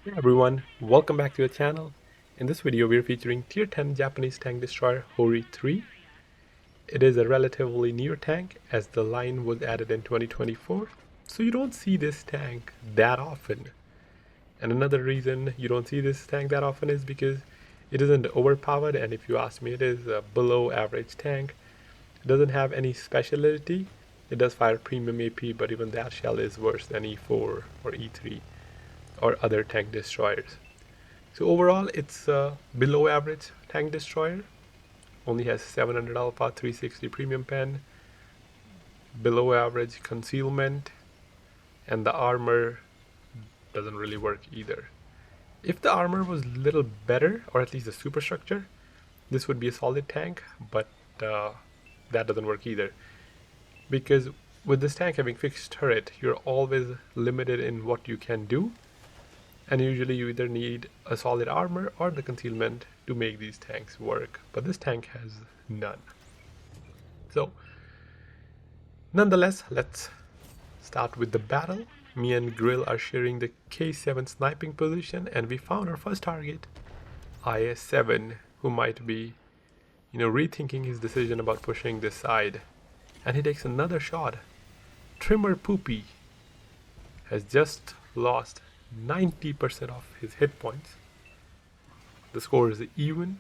Hey everyone, welcome back to the channel. In this video we are featuring Tier 10 Japanese tank destroyer Hori 3. It is a relatively new tank as the line was added in 2024, so you don't see this tank that often. And another reason you don't see this tank that often is because it isn't overpowered, and if you ask me, it is a below average tank. It doesn't have any specialty. It does fire premium AP, but even that shell is worse than E4 or E3 or other tank destroyers. So overall, it's a below average tank destroyer. Only has 700 alpha, 360 premium pen, below average concealment, and the armor doesn't really work either. If the armor was a little better, or at least the superstructure, this would be a solid tank, but that doesn't work either. Because with this tank having fixed turret, you're always limited in what you can do, and usually you either need a solid armor or the concealment to make these tanks work, but this tank has none. So nonetheless, let's start with the battle. Me and Grill are sharing the K7 sniping position, and we found our first target, IS7, who might be rethinking his decision about pushing this side. And he takes another shot. Trimmer Poopy has just lost 90% of his hit points. The score is even.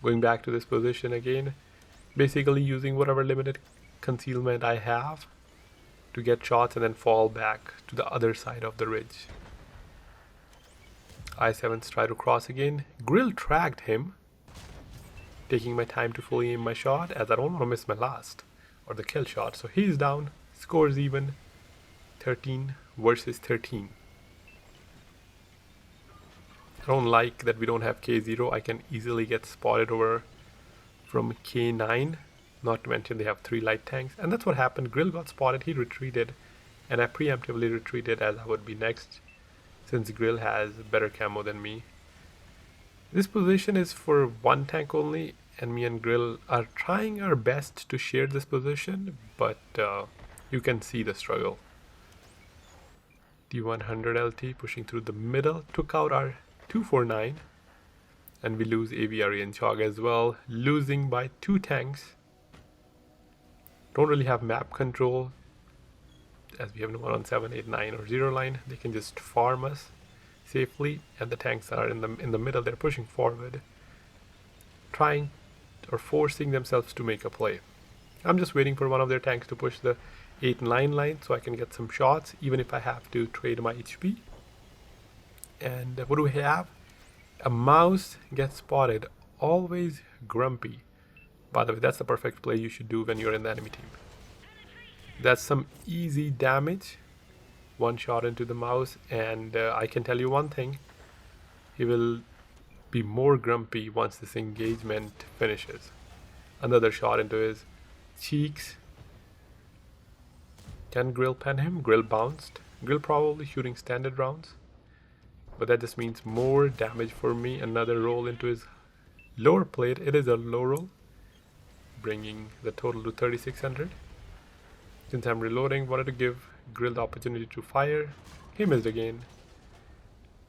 Going back to this position again, basically using whatever limited concealment I have to get shots and then fall back to the other side of the ridge. I7s try to cross again. Grill tracked him, taking my time to fully aim my shot as I don't want to miss my last or the kill shot. So he's down, scores even, 13 versus 13. I don't like that we don't have K0. I can easily get spotted over from K9, not to mention they have 3 light tanks, and that's what happened. Grill got spotted, he retreated, and I preemptively retreated as I would be next, since Grill has better camo than me. This position is for one tank only, and me and Grill are trying our best to share this position, but you can see the struggle. D100 LT pushing through the middle, took out our 249, and we lose Aviary and Chog as well, losing by 2 tanks. Don't really have map control, as we have no one on 7, 8, 9 or 0 line. They can just farm us safely, and the tanks are in the middle. They're pushing forward, trying or forcing themselves to make a play. I'm just waiting for one of their tanks to push the 8 and 9 line so I can get some shots, even if I have to trade my HP. And what do we have? A mouse gets spotted, always grumpy. By the way, that's the perfect play you should do when you're in the enemy team. That's some easy damage. One shot into the mouse, and I can tell you one thing. He will be more grumpy once this engagement finishes. Another shot into his cheeks. Can Grill pen him? Grill bounced. Grill probably shooting standard rounds, but that just means more damage for me. Another roll into his lower plate. It is a low roll, bringing the total to 3600. Since I'm reloading, wanted to give Grill the opportunity to fire. He missed again.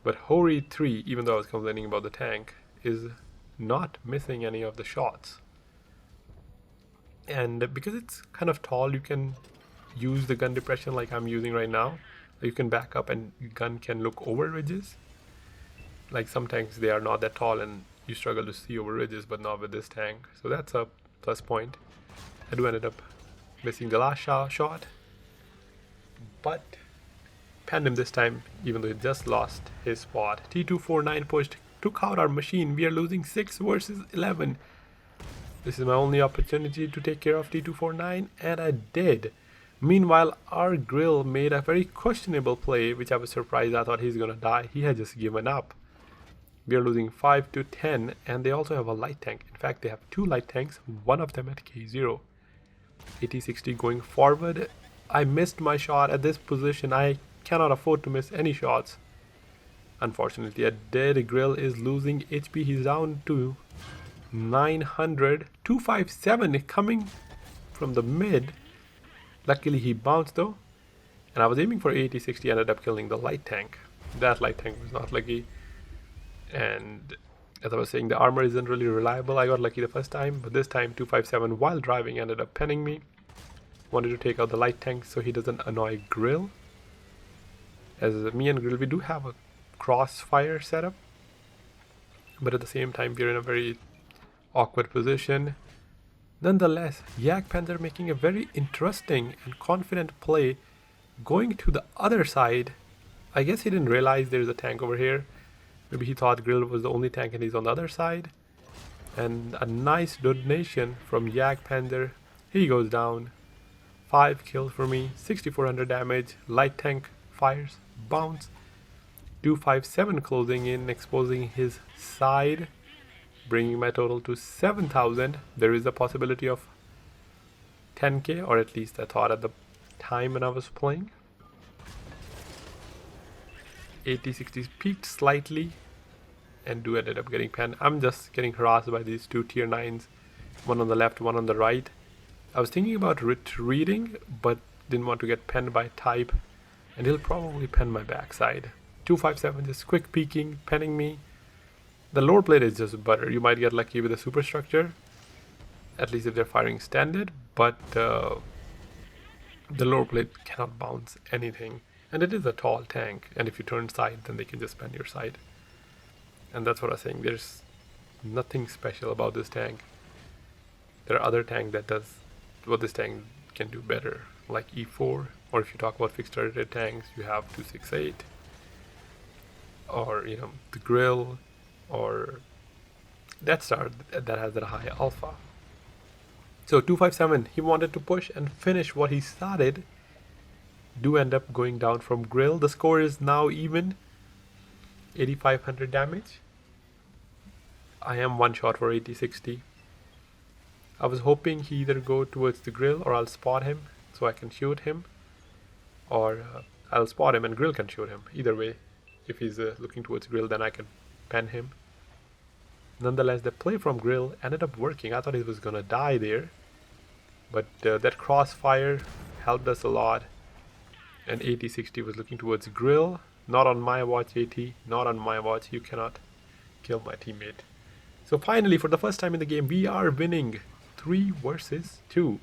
But Hori 3, even though I was complaining about the tank, is not missing any of the shots. And because it's kind of tall, you can use the gun depression like I'm using right now. You can back up and your gun can look over ridges. Like some tanks, they are not that tall and you struggle to see over ridges, but not with this tank. So that's a plus point. I do ended up missing the last shot, but panned him this time, even though he just lost his spot. T249 pushed, took out our machine. We are losing 6 versus 11. This is my only opportunity to take care of T249, and I did. Meanwhile, our Grill made a very questionable play, which I was surprised. I thought he's gonna die. He had just given up. We are losing 5 to 10, and they also have a light tank. In fact, they have 2 light tanks, one of them at K0. 80-60 going forward. I missed my shot at this position. I cannot afford to miss any shots. Unfortunately, a dead. Grill is losing HP. He's down to 900. 257 coming from the mid. Luckily he bounced though, and I was aiming for 80-60, ended up killing the light tank. That light tank was not lucky. And as I was saying, the armor isn't really reliable. I got lucky the first time, but this time 257 while driving ended up penning me. Wanted to take out the light tank so he doesn't annoy Grill. As me and Grill, we do have a crossfire setup, but at the same time we're in a very awkward position. Nonetheless, Yak Panther making a very interesting and confident play, going to the other side. I guess he didn't realize there's a tank over here. Maybe he thought Grill was the only tank and he's on the other side. And a nice donation from Yak Panther. He goes down. 5 kills for me, 6400 damage, light tank fires, bounce. 257 closing in, exposing his side, bringing my total to 7000. There is a possibility of 10k, or at least I thought at the time when I was playing. 80-60s peaked slightly and do ended up getting penned. I'm just getting harassed by these two tier 9s, one on the left, one on the right. I was thinking about retreating, but didn't want to get penned by type, and he'll probably pen my backside. 257 just quick peeking, penning me. The lower plate is just butter. You might get lucky with the superstructure, at least if they're firing standard, but the lower plate cannot bounce anything. And it is a tall tank, and if you turn side, then they can just pen your side. And that's what I'm saying. There's nothing special about this tank. There are other tanks that does what this tank can do better, like E4, or if you talk about fixed turreted tanks, you have 268, or the Grill, or Death Star that has that high alpha. So 257, he wanted to push and finish what he started. Do end up going down from Grill. The score is now even, 8500 damage. I am one shot for 80-60. I was hoping he either go towards the Grill or I'll spot him so I can shoot him, or I'll spot him and Grill can shoot him. Either way, if he's looking towards Grill, then I can pen him. Nonetheless, the play from Grill ended up working. I thought he was gonna die there, but that crossfire helped us a lot. And 80-60 was looking towards Grill. Not on my watch, 80. Not on my watch. You cannot kill my teammate. So finally, for the first time in the game, we are winning 3 versus 2.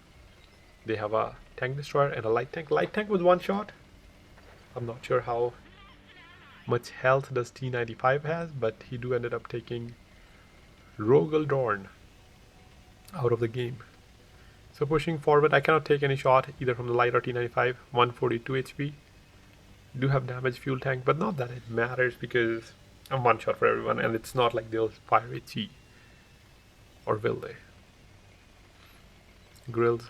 They have a tank destroyer and a light tank. Light tank was one shot. I'm not sure how much health does T95 has, but he do ended up taking Rogel Dorn out of the game. So pushing forward, I cannot take any shot either from the light or T95. 142 HP. Do have damage fuel tank, but not that it matters because I'm one shot for everyone, and it's not like they'll fire HE. Or will they? Grill's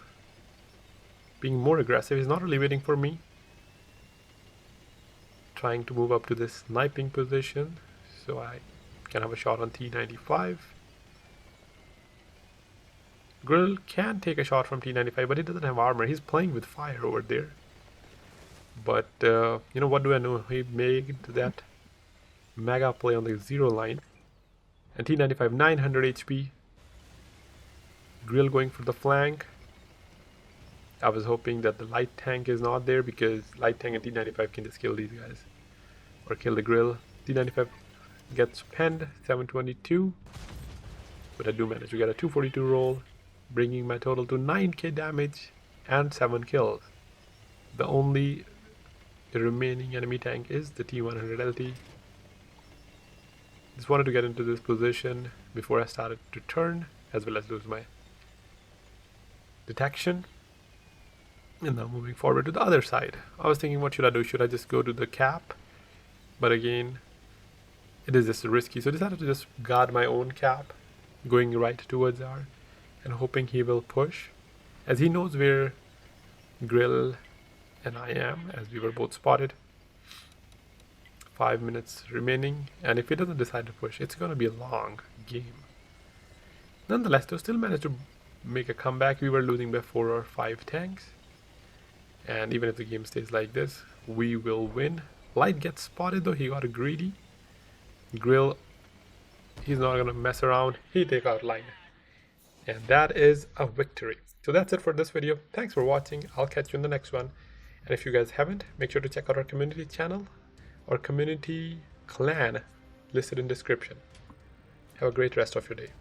being more aggressive. He's not really waiting for me. Trying to move up to this sniping position so I can have a shot on T95. Grill can take a shot from T95, but he doesn't have armor. He's playing with fire over there. But, what do I know? He made that mega play on the 0 line. And T95, 900 HP. Grill going for the flank. I was hoping that the light tank is not there, because light tank and T95 can just kill these guys. Or kill the Grill. T95 gets penned, 722. But I do manage to get a 242 roll, bringing my total to 9k damage and 7 kills. The only remaining enemy tank is the T100 LT. Just wanted to get into this position before I started to turn, as well as lose my detection. And now moving forward to the other side. I was thinking, what should I do? Should I just go to the cap? But again, it is just risky, so I decided to just guard my own cap, going right towards R, and hoping he will push, as he knows where Grill and I am, as we were both spotted. 5 minutes remaining, and if he doesn't decide to push, it's going to be a long game. Nonetheless, they still managed to make a comeback. We were losing by 4 or 5 tanks, and even if the game stays like this, we will win. Light gets spotted though. He got greedy. Grill, he's not going to mess around. He take out Light, and that is a victory. So that's it for this video. Thanks for watching. I'll catch you in the next one. And if you guys haven't, make sure to check out our community channel. or community clan listed in description. Have a great rest of your day.